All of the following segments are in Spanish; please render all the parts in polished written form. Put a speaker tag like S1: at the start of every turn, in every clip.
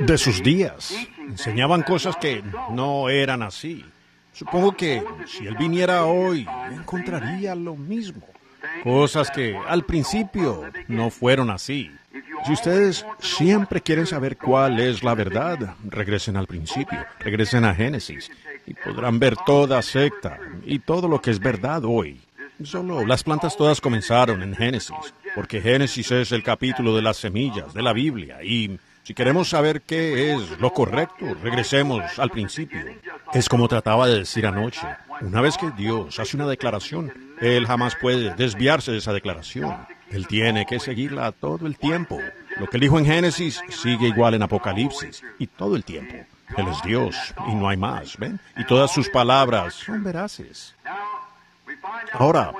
S1: de sus días. Enseñaban cosas que no eran así. Supongo que si él viniera hoy, encontraría lo mismo. Cosas que al principio no fueron así. Si ustedes siempre quieren saber cuál es la verdad, regresen al principio, regresen a Génesis, y podrán ver toda secta y todo lo que es verdad hoy. Solo las plantas todas comenzaron en Génesis, porque Génesis es el capítulo de las semillas de la Biblia, y si queremos saber qué es lo correcto, regresemos al principio. Es como trataba de decir anoche. Una vez que Dios hace una declaración, Él jamás puede desviarse de esa declaración. Él tiene que seguirla todo el tiempo. Lo que Él dijo en Génesis sigue igual en Apocalipsis, y todo el tiempo. Él es Dios, y no hay más, ¿ven? Y todas sus palabras son veraces. Ahora,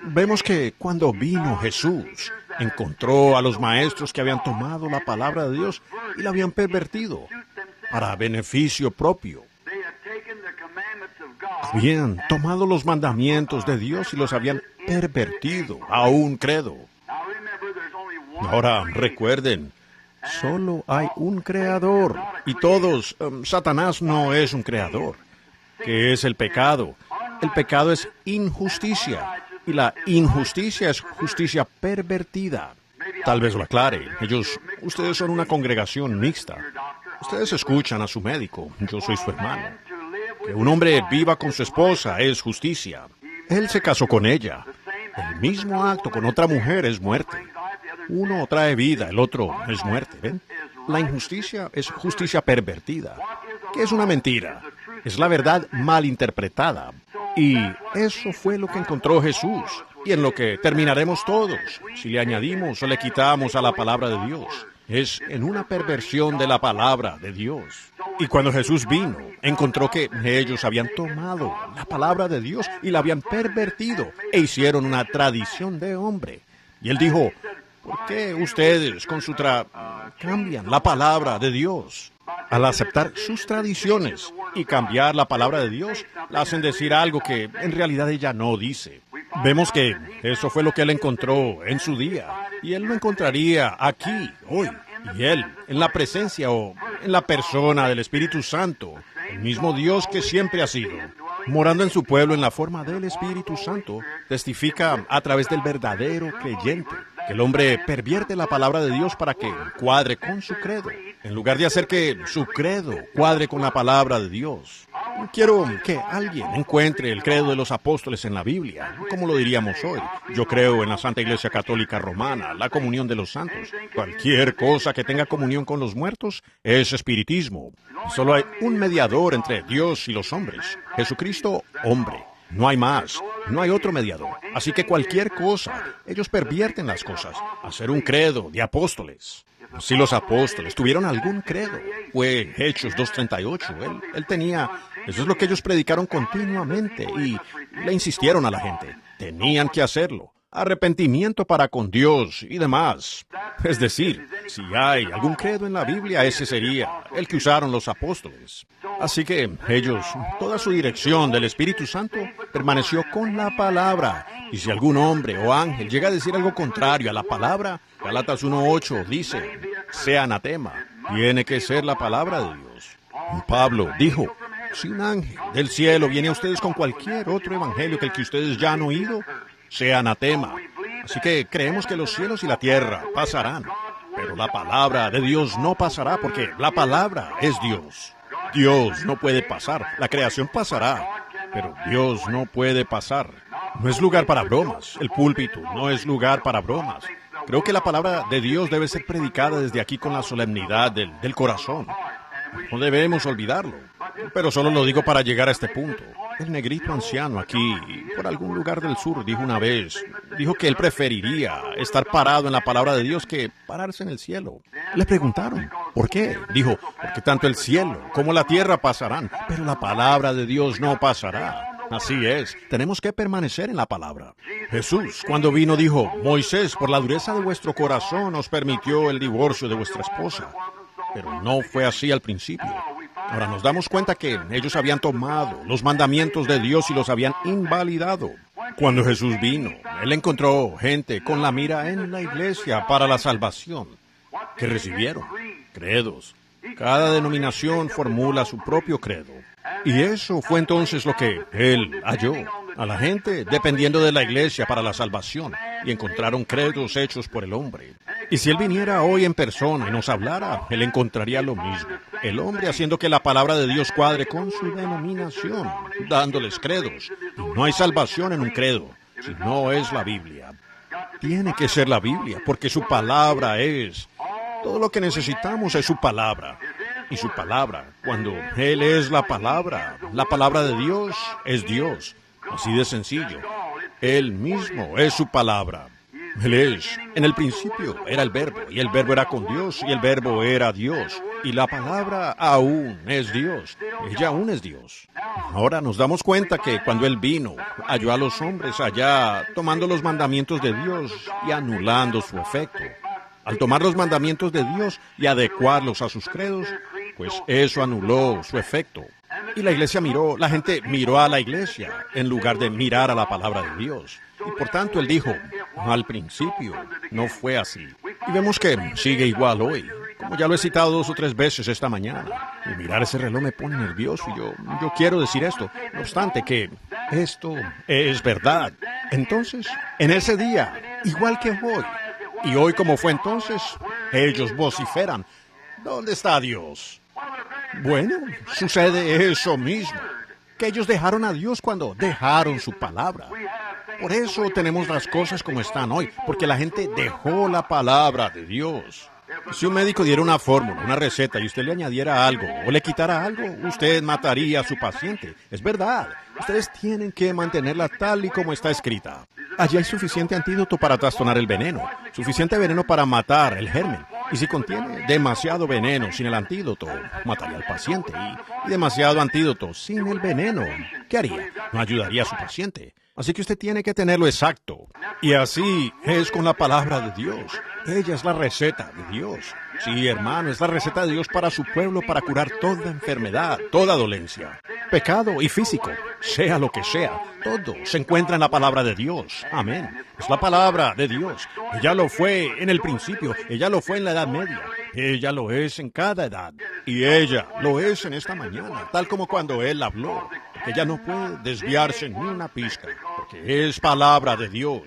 S1: vemos que cuando vino Jesús, encontró a los maestros que habían tomado la palabra de Dios y la habían pervertido para beneficio propio. Habían tomado los mandamientos de Dios y los habían pervertido a un credo. Ahora, recuerden, solo hay un creador y todos, Satanás no es un creador. ¿Qué es el pecado? El pecado es injusticia y la injusticia es justicia pervertida. Tal vez lo aclare. Ustedes son una congregación mixta. Ustedes escuchan a su médico. Yo soy su hermano. Que un hombre viva con su esposa es justicia. Él se casó con ella. El mismo acto con otra mujer es muerte. Uno trae vida, el otro es muerte. ¿Ven? La injusticia es justicia pervertida. ¿Qué es una mentira? Es la verdad mal interpretada. Y eso fue lo que encontró Jesús, y en lo que terminaremos todos, si le añadimos o le quitamos a la palabra de Dios. Es en una perversión de la palabra de Dios. Y cuando Jesús vino, encontró que ellos habían tomado la palabra de Dios y la habían pervertido e hicieron una tradición de hombre. Y él dijo, ¿por qué ustedes con su cambian la palabra de Dios? Al aceptar sus tradiciones y cambiar la palabra de Dios, la hacen decir algo que en realidad ella no dice. Vemos que eso fue lo que él encontró en su día, y él lo encontraría aquí, hoy. Y él, en la presencia o en la persona del Espíritu Santo, el mismo Dios que siempre ha sido, morando en su pueblo en la forma del Espíritu Santo, testifica a través del verdadero creyente, que el hombre pervierte la palabra de Dios para que cuadre con su credo, en lugar de hacer que su credo cuadre con la palabra de Dios. Quiero que alguien encuentre el credo de los apóstoles en la Biblia, como lo diríamos hoy. Yo creo en la Santa Iglesia Católica Romana, la comunión de los santos. Cualquier cosa que tenga comunión con los muertos es espiritismo. Solo hay un mediador entre Dios y los hombres, Jesucristo, hombre. No hay más, no hay otro mediador. Así que cualquier cosa, ellos pervierten las cosas. Hacer un credo de apóstoles. Si los apóstoles tuvieron algún credo, fue Hechos 2:38. Él tenía, eso es lo que ellos predicaron continuamente y le insistieron a la gente. Tenían que hacerlo. Arrepentimiento para con Dios y demás. Es decir, si hay algún credo en la Biblia, ese sería el que usaron los apóstoles. Así que ellos, toda su dirección del Espíritu Santo permaneció con la palabra. Y si algún hombre o ángel llega a decir algo contrario a la palabra, Gálatas 1:8 dice, sea anatema. Tiene que ser la palabra de Dios. Pablo dijo, si un ángel del cielo viene a ustedes con cualquier otro evangelio que el que ustedes ya han oído, sea anatema. Así que creemos que los cielos y la tierra pasarán, pero la palabra de Dios no pasará porque la palabra es Dios. Dios no puede pasar, la creación pasará, pero Dios no puede pasar. No es lugar para bromas, el púlpito no es lugar para bromas. Creo que la palabra de Dios debe ser predicada desde aquí con la solemnidad del corazón. No debemos olvidarlo, pero solo lo digo para llegar a este punto. El negrito anciano aquí, por algún lugar del sur, dijo que él preferiría estar parado en la palabra de Dios que pararse en el cielo. Le preguntaron, ¿por qué? Dijo, porque tanto el cielo como la tierra pasarán, pero la palabra de Dios no pasará. Así es, tenemos que permanecer en la palabra. Jesús, cuando vino, dijo, Moisés, por la dureza de vuestro corazón os permitió el divorcio de vuestra esposa. Pero no fue así al principio. Ahora nos damos cuenta que ellos habían tomado los mandamientos de Dios y los habían invalidado. Cuando Jesús vino, Él encontró gente con la mira en la iglesia para la salvación. ¿Qué recibieron? Credos. Cada denominación formula su propio credo. Y eso fue entonces lo que él halló a la gente dependiendo de la iglesia para la salvación, y encontraron credos hechos por el hombre. Y si él viniera hoy en persona y nos hablara, él encontraría lo mismo. El hombre haciendo que la palabra de Dios cuadre con su denominación, dándoles credos. Y no hay salvación en un credo, si no es la Biblia. Tiene que ser la Biblia, porque su palabra es... Todo lo que necesitamos es su palabra. Y su palabra, cuando Él es la palabra de Dios es Dios. Así de sencillo. Él mismo es su palabra. Él es. En el principio era el Verbo, y el Verbo era con Dios, y el Verbo era Dios. Y la palabra aún es Dios. Ella aún es Dios. Ahora nos damos cuenta que cuando Él vino, halló a los hombres allá tomando los mandamientos de Dios y anulando su efecto. Al tomar los mandamientos de Dios y adecuarlos a sus credos, pues eso anuló su efecto. Y la iglesia miró, la gente miró a la iglesia en lugar de mirar a la palabra de Dios. Y por tanto él dijo, al principio no fue así. Y vemos que sigue igual hoy, como ya lo he citado 2 o 3 veces esta mañana. Y mirar ese reloj me pone nervioso y yo quiero decir esto, no obstante que esto es verdad. Entonces, en ese día, igual que hoy, y hoy como fue entonces, ellos vociferan, ¿dónde está Dios? Bueno, sucede eso mismo, que ellos dejaron a Dios cuando dejaron su palabra. Por eso tenemos las cosas como están hoy, porque la gente dejó la palabra de Dios. Si un médico diera una fórmula, una receta, y usted le añadiera algo o le quitara algo, usted mataría a su paciente. Es verdad. Ustedes tienen que mantenerla tal y como está escrita. Allí hay suficiente antídoto para trastornar el veneno, suficiente veneno para matar el germen. Y si contiene demasiado veneno sin el antídoto, mataría al paciente. Y demasiado antídoto sin el veneno, ¿qué haría? No ayudaría a su paciente. Así que usted tiene que tenerlo exacto. Y así es con la palabra de Dios. Ella es la receta de Dios. Sí, hermano, es la receta de Dios para su pueblo para curar toda enfermedad, toda dolencia, pecado y físico, sea lo que sea. Todo se encuentra en la palabra de Dios. Amén. Es la palabra de Dios. Ella lo fue en el principio, ella lo fue en la Edad Media, ella lo es en cada edad. Y ella lo es en esta mañana, tal como cuando Él habló. Que ella no puede desviarse ni una pizca, porque es palabra de Dios.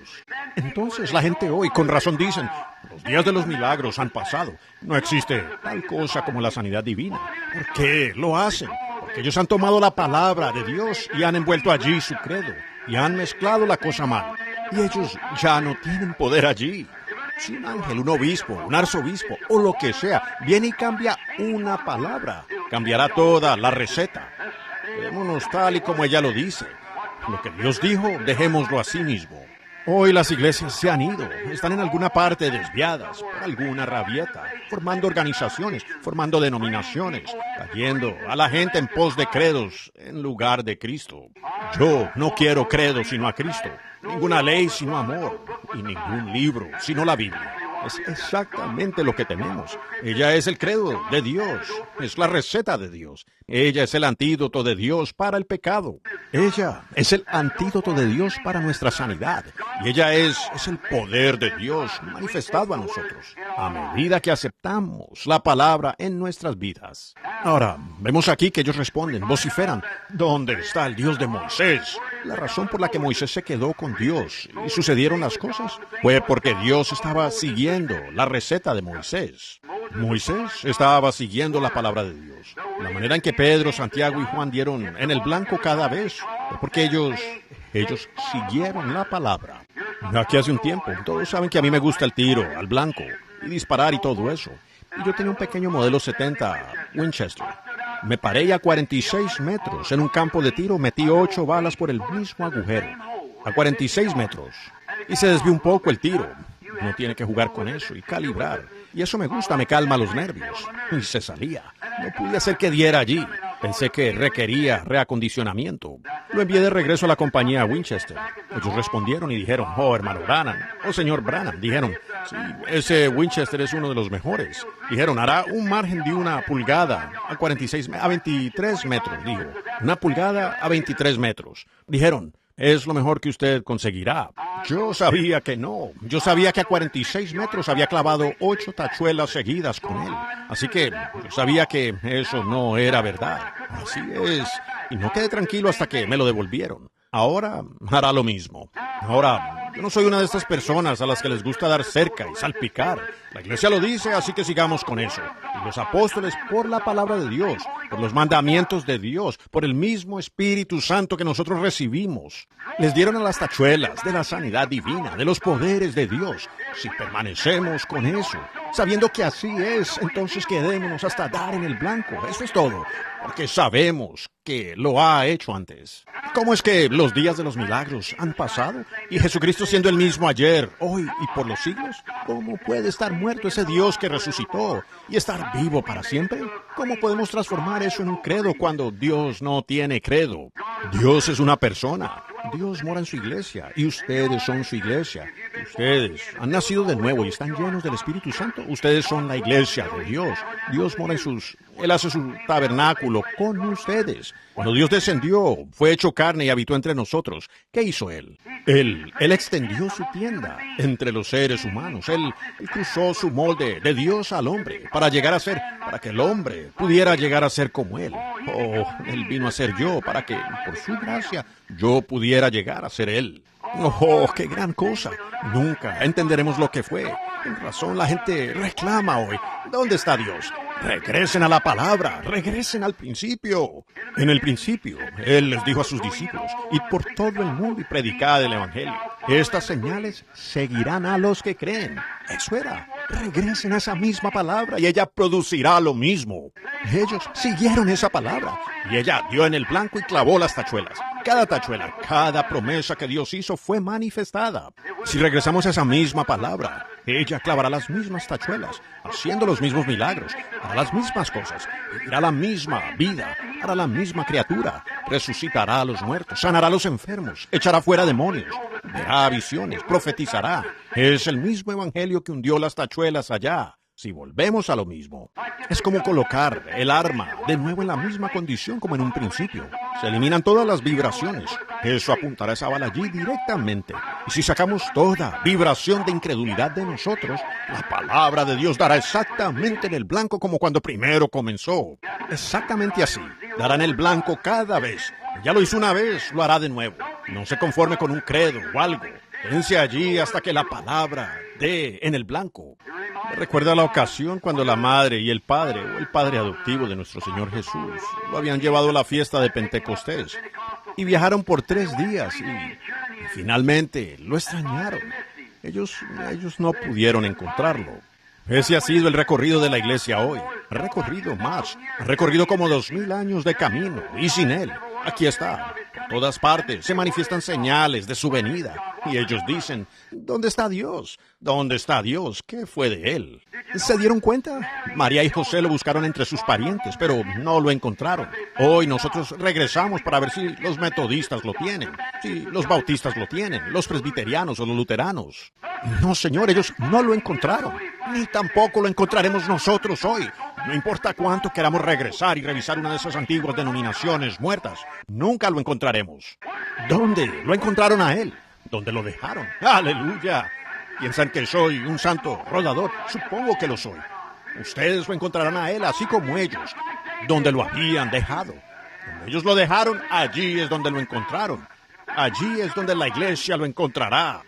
S1: Entonces la gente hoy, con razón dicen, los días de los milagros han pasado. No existe tal cosa como la sanidad divina. ¿Por qué lo hacen? Porque ellos han tomado la palabra de Dios y han envuelto allí su credo, y han mezclado la cosa mal. Y ellos ya no tienen poder allí. Si un ángel, un obispo, un arzobispo, o lo que sea, viene y cambia una palabra, cambiará toda la receta. Quedémonos tal y como ella lo dice. Lo que Dios dijo, dejémoslo así mismo. Hoy las iglesias se han ido, están en alguna parte desviadas, por alguna rabieta, formando organizaciones, formando denominaciones, cayendo a la gente en pos de credos en lugar de Cristo. Yo no quiero credo sino a Cristo, ninguna ley sino amor, y ningún libro sino la Biblia. Es exactamente lo que tenemos. Ella es el credo de Dios, es la receta de Dios. Ella es el antídoto de Dios para el pecado. Ella es el antídoto de Dios para nuestra sanidad. Y ella es el poder de Dios manifestado a nosotros, a medida que aceptamos la palabra en nuestras vidas. Ahora, vemos aquí que ellos responden, vociferan, ¿dónde está el Dios de Moisés? La razón por la que Moisés se quedó con Dios y sucedieron las cosas fue porque Dios estaba siguiendo la receta de Moisés. Moisés estaba siguiendo la palabra de Dios. La manera en que Pedro, Santiago y Juan dieron en el blanco cada vez fue porque ellos siguieron la palabra. Aquí hace un tiempo, todos saben que a mí me gusta el tiro al blanco y disparar y todo eso. Y yo tenía un pequeño modelo 70 Winchester. Me paré a 46 metros en un campo de tiro, metí 8 balas por el mismo agujero, a 46 metros. Y se desvió un poco el tiro. Uno tiene que jugar con eso y calibrar. Y eso me gusta, me calma los nervios. Y se salía. No pude hacer que diera allí. Pensé que requería reacondicionamiento. Lo envié de regreso a la compañía Winchester. Ellos respondieron y dijeron, oh, hermano Branham, oh, señor Branham. Dijeron, sí, ese Winchester es uno de los mejores. Dijeron, hará un margen de 1 pulgada a 23 metros, dijo. 1 pulgada a 23 metros. Dijeron, es lo mejor que usted conseguirá. Yo sabía que no. Yo sabía que a 46 metros había clavado 8 tachuelas seguidas con él. Así que yo sabía que eso no era verdad. Así es. Y no quedé tranquilo hasta que me lo devolvieron. Ahora hará lo mismo. Ahora, yo no soy una de estas personas a las que les gusta dar cerca y salpicar. La iglesia lo dice, así que sigamos con eso. Y los apóstoles, por la palabra de Dios, por los mandamientos de Dios, por el mismo Espíritu Santo que nosotros recibimos, les dieron a las tachuelas de la sanidad divina, de los poderes de Dios. Si permanecemos con eso, sabiendo que así es, entonces quedémonos hasta dar en el blanco. Eso es todo, porque sabemos que lo ha hecho antes. ¿Cómo es que los días de los milagros han pasado? Y Jesucristo siendo el mismo ayer, hoy y por los siglos, ¿cómo puede estar muerto ese Dios que resucitó y estar vivo para siempre? ¿Cómo podemos transformar eso en un credo cuando Dios no tiene credo? Dios es una persona. Dios mora en su iglesia y ustedes son su iglesia. Ustedes han nacido de nuevo y están llenos del Espíritu Santo. Ustedes son la iglesia de Dios. Dios mora en Él hace su tabernáculo con ustedes. Cuando Dios descendió, fue hecho carne y habitó entre nosotros. ¿Qué hizo Él? Él extendió su tienda entre los seres humanos. Él cruzó su molde de Dios al hombre para que el hombre pudiera llegar a ser como Él. Oh, Él vino a ser yo para que, por su gracia, yo pudiera llegar a ser Él. Oh, qué gran cosa. Nunca entenderemos lo que fue. Con razón la gente reclama hoy. ¿Dónde está Dios? Regresen a la palabra, regresen al principio. En el principio, Él les dijo a sus discípulos, id por todo el mundo y predicad el Evangelio. Estas señales seguirán a los que creen. Eso era. Regresen a esa misma palabra y ella producirá lo mismo. Ellos siguieron esa palabra y ella dio en el blanco y clavó las tachuelas. Cada tachuela, cada promesa que Dios hizo fue manifestada. Si regresamos a esa misma palabra, ella clavará las mismas tachuelas, haciendo los mismos milagros, hará las mismas cosas, vivirá la misma vida, hará la misma criatura, resucitará a los muertos, sanará a los enfermos, echará fuera demonios, verá visiones, profetizará. Es el mismo evangelio que hundió las tachuelas allá. Si volvemos a lo mismo, es como colocar el arma de nuevo en la misma condición como en un principio. Se eliminan todas las vibraciones. Eso apuntará esa bala allí directamente. Y si sacamos toda vibración de incredulidad de nosotros, la palabra de Dios dará exactamente en el blanco como cuando primero comenzó. Exactamente así. Dará en el blanco cada vez. Ya lo hizo una vez, lo hará de nuevo. No se conforme con un credo o algo. Quédense allí hasta que la palabra dé en el blanco. Me recuerda la ocasión cuando la madre y el padre, o el padre adoptivo de nuestro Señor Jesús, lo habían llevado a la fiesta de Pentecostés. Y viajaron por 3 días y finalmente lo extrañaron. Ellos no pudieron encontrarlo. Ese ha sido el recorrido de la iglesia hoy. Ha recorrido más. Ha recorrido como 2000 años de camino. Y sin Él, aquí está. En todas partes se manifiestan señales de su venida. Y ellos dicen, ¿dónde está Dios? ¿Dónde está Dios? ¿Qué fue de Él? ¿Se dieron cuenta? María y José lo buscaron entre sus parientes, pero no lo encontraron. Hoy nosotros regresamos para ver si los metodistas lo tienen, si los bautistas lo tienen, los presbiterianos o los luteranos. No, Señor, ellos no lo encontraron. Ni tampoco lo encontraremos nosotros hoy. No importa cuánto queramos regresar y revisar una de esas antiguas denominaciones muertas, nunca lo encontraremos. ¿Dónde lo encontraron a Él? ¿Dónde lo dejaron? ¡Aleluya! ¿Piensan que soy un santo rodador? Supongo que lo soy. Ustedes lo encontrarán a Él así como ellos, donde lo habían dejado. Donde ellos lo dejaron, allí es donde lo encontraron. Allí es donde la iglesia lo encontrará.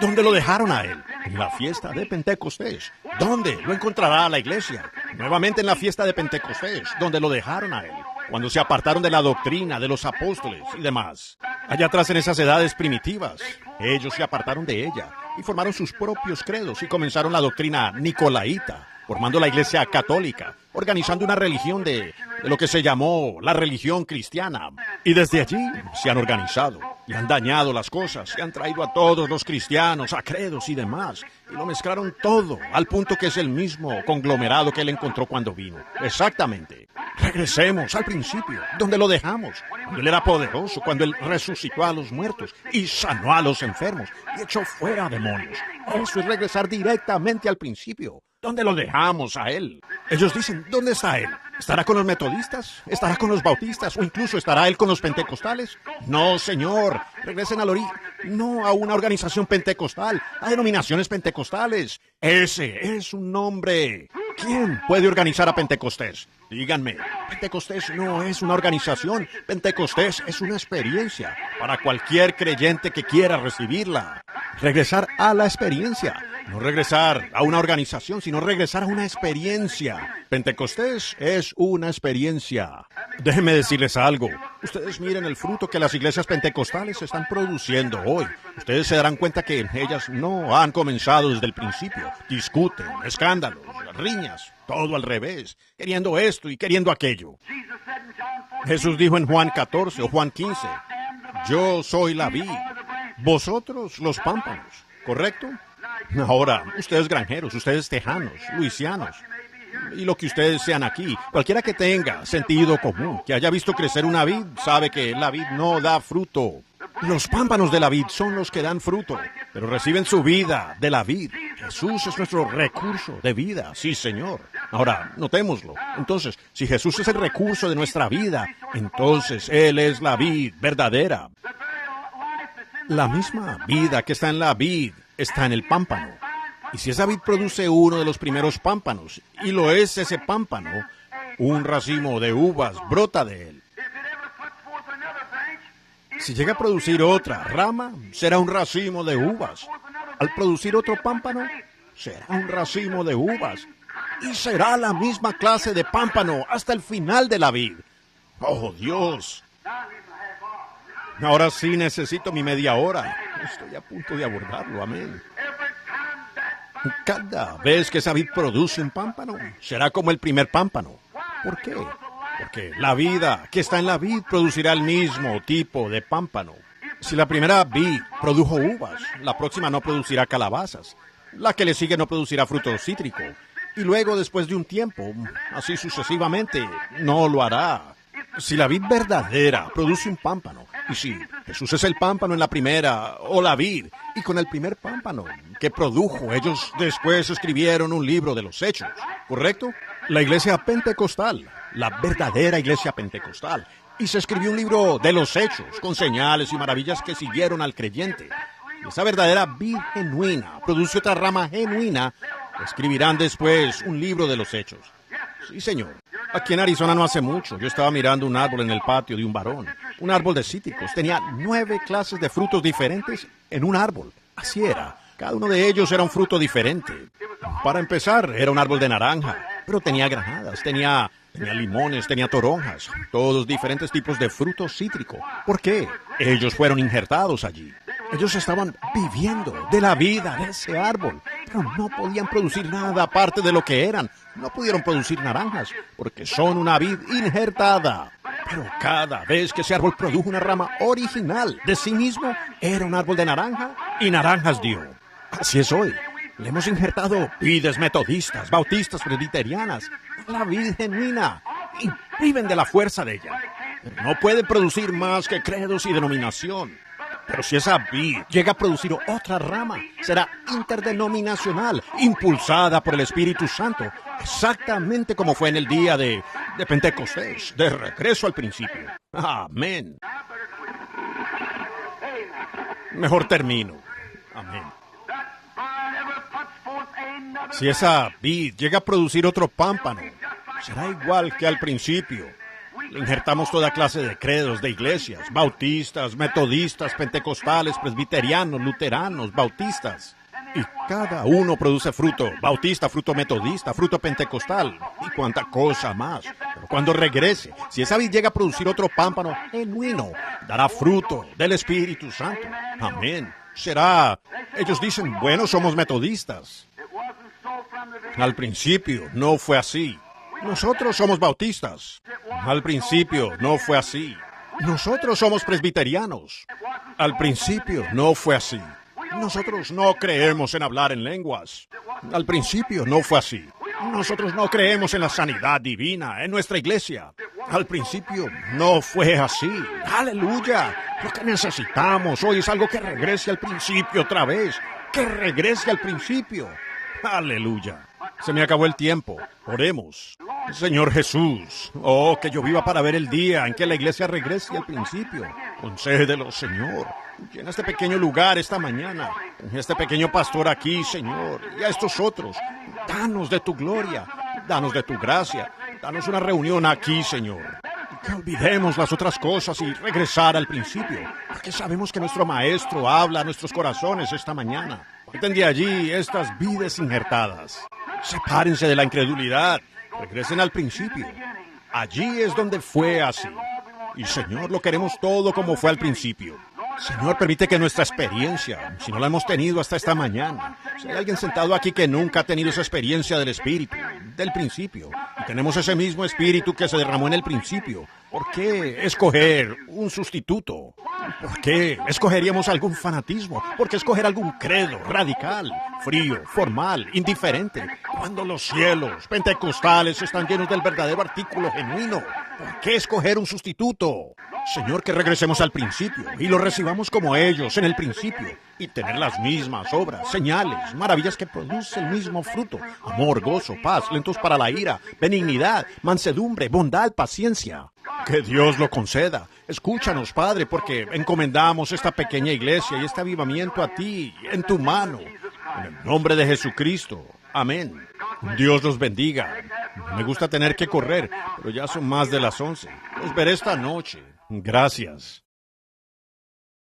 S1: ¿Dónde lo dejaron a Él? En la fiesta de Pentecostés. ¿Dónde lo encontrará la iglesia? Nuevamente en la fiesta de Pentecostés, donde lo dejaron a Él. Cuando se apartaron de la doctrina de los apóstoles y demás. Allá atrás en esas edades primitivas, ellos se apartaron de ella y formaron sus propios credos y comenzaron la doctrina nicolaíta, formando la iglesia católica, organizando una religión de lo que se llamó la religión cristiana. Y desde allí se han organizado y han dañado las cosas, se han traído a todos los cristianos, a credos y demás, y lo mezclaron todo, al punto que es el mismo conglomerado que él encontró cuando vino. Exactamente. Regresemos al principio, donde lo dejamos, cuando él era poderoso, cuando él resucitó a los muertos y sanó a los enfermos y echó fuera demonios. Eso es regresar directamente al principio, donde lo dejamos a él. Ellos dicen, ¿dónde está Él? ¿Estará con los metodistas? ¿Estará con los bautistas? ¿O incluso estará él con los pentecostales? No, señor. Regresen al origen. No a una organización pentecostal, a denominaciones pentecostales. Ese es un nombre. ¿Quién puede organizar a Pentecostés? Díganme, Pentecostés no es una organización. Pentecostés es una experiencia para cualquier creyente que quiera recibirla. Regresar a la experiencia. No regresar a una organización, sino regresar a una experiencia. Pentecostés es una experiencia. Déjenme decirles algo. Ustedes miren el fruto que las iglesias pentecostales están produciendo hoy. Ustedes se darán cuenta que ellas no han comenzado desde el principio. Discuten, escándalos, riñas, todo al revés, queriendo esto y queriendo aquello. Jesús dijo en Juan 14 o Juan 15, yo soy la vid, vosotros los pámpanos, ¿correcto? Ahora, ustedes granjeros, ustedes tejanos, luisianos, y lo que ustedes sean aquí, cualquiera que tenga sentido común, que haya visto crecer una vid, sabe que la vid no da fruto. Los pámpanos de la vid son los que dan fruto, pero reciben su vida de la vid. Jesús es nuestro recurso de vida, sí, Señor. Ahora, notémoslo. Entonces, si Jesús es el recurso de nuestra vida, entonces Él es la vid verdadera. La misma vida que está en la vid está en el pámpano. Y si esa vid produce uno de los primeros pámpanos, y lo es ese pámpano, un racimo de uvas brota de él. Si llega a producir otra rama, será un racimo de uvas. Al producir otro pámpano, será un racimo de uvas. Y será la misma clase de pámpano hasta el final de la vid. ¡Oh, Dios! Ahora sí necesito mi media hora. Estoy a punto de abordarlo, amén. Cada vez que esa vid produce un pámpano, será como el primer pámpano. ¿Por qué? Porque la vida que está en la vid producirá el mismo tipo de pámpano. Si la primera vid produjo uvas, la próxima no producirá calabazas. La que le sigue no producirá fruto cítrico. Y luego, después de un tiempo, así sucesivamente, no lo hará. Si la vid verdadera produce un pámpano, y si Jesús es el pámpano en la primera, o la vid, y con el primer pámpano que produjo, ellos después escribieron un libro de los Hechos, ¿correcto? La iglesia pentecostal, la verdadera iglesia pentecostal, y se escribió un libro de los Hechos, con señales y maravillas que siguieron al creyente. Y esa verdadera vid genuina produce otra rama genuina, escribirán después un libro de los Hechos. Sí, señor. Aquí en Arizona no hace mucho, yo estaba mirando un árbol en el patio de un varón. Un árbol de cítricos. Tenía 9 clases de frutos diferentes en un árbol. Así era. Cada uno de ellos era un fruto diferente. Para empezar, era un árbol de naranja, pero tenía granadas, tenía limones, tenía toronjas, todos diferentes tipos de frutos cítricos. ¿Por qué? Ellos fueron injertados allí. Ellos estaban viviendo de la vida de ese árbol, pero no podían producir nada aparte de lo que eran. No pudieron producir naranjas, porque son una vid injertada. Pero cada vez que ese árbol produjo una rama original de sí mismo, era un árbol de naranja y naranjas dio. Así es hoy. Le hemos injertado vides metodistas, bautistas, presbiterianas, la vid genuina, y viven de la fuerza de ella. Pero no pueden producir más que credos y denominación. Pero si esa vid llega a producir otra rama, será interdenominacional, impulsada por el Espíritu Santo, exactamente como fue en el día de Pentecostés, de regreso al principio. Amén. Mejor termino. Amén. Si esa vid llega a producir otro pámpano, será igual que al principio. Le injertamos toda clase de credos de iglesias, bautistas, metodistas, pentecostales, presbiterianos, luteranos, bautistas. Y cada uno produce fruto, bautista, fruto metodista, fruto pentecostal y cuánta cosa más. Pero cuando regrese, si esa vid llega a producir otro pámpano genuino, dará fruto del Espíritu Santo. Amén. Será, ellos dicen, bueno, somos metodistas. Al principio no fue así. Nosotros somos bautistas. Al principio no fue así. Nosotros somos presbiterianos. Al principio no fue así. Nosotros no creemos en hablar en lenguas. Al principio no fue así. Nosotros no creemos en la sanidad divina en nuestra iglesia. Al principio no fue así. ¡Aleluya! Lo que necesitamos hoy es algo que regrese al principio otra vez. Que regrese al principio. ¡Aleluya! Se me acabó el tiempo. Oremos. Señor Jesús, oh, que yo viva para ver el día en que la iglesia regrese al principio. Concédelo, Señor. Llena este pequeño lugar esta mañana, este pequeño pastor aquí, Señor, y a estos otros. Danos de tu gloria, danos de tu gracia, danos una reunión aquí, Señor. Que olvidemos las otras cosas y regresar al principio, porque sabemos que nuestro Maestro habla a nuestros corazones esta mañana. Quiten de allí estas vidas injertadas. Sepárense de la incredulidad. Regresen al principio. Allí es donde fue así. Y Señor, lo queremos todo como fue al principio. Señor, permite que nuestra experiencia, si no la hemos tenido hasta esta mañana, si hay alguien sentado aquí que nunca ha tenido esa experiencia del Espíritu, del principio, y tenemos ese mismo Espíritu que se derramó en el principio, ¿por qué escoger un sustituto? ¿Por qué escogeríamos algún fanatismo? ¿Por qué escoger algún credo radical, frío, formal, indiferente, cuando los cielos pentecostales están llenos del verdadero artículo genuino? ¿Por qué escoger un sustituto? Señor, que regresemos al principio y lo recibamos como ellos en el principio y tener las mismas obras, señales, maravillas que producen el mismo fruto: amor, gozo, paz, lentos para la ira, benignidad, mansedumbre, bondad, paciencia. Que Dios lo conceda. Escúchanos, Padre, porque encomendamos esta pequeña iglesia y este avivamiento a ti, en tu mano. En el nombre de Jesucristo. Amén. Dios los bendiga. Me gusta tener que correr, pero ya son más de las 11. Los veré esta noche. Gracias.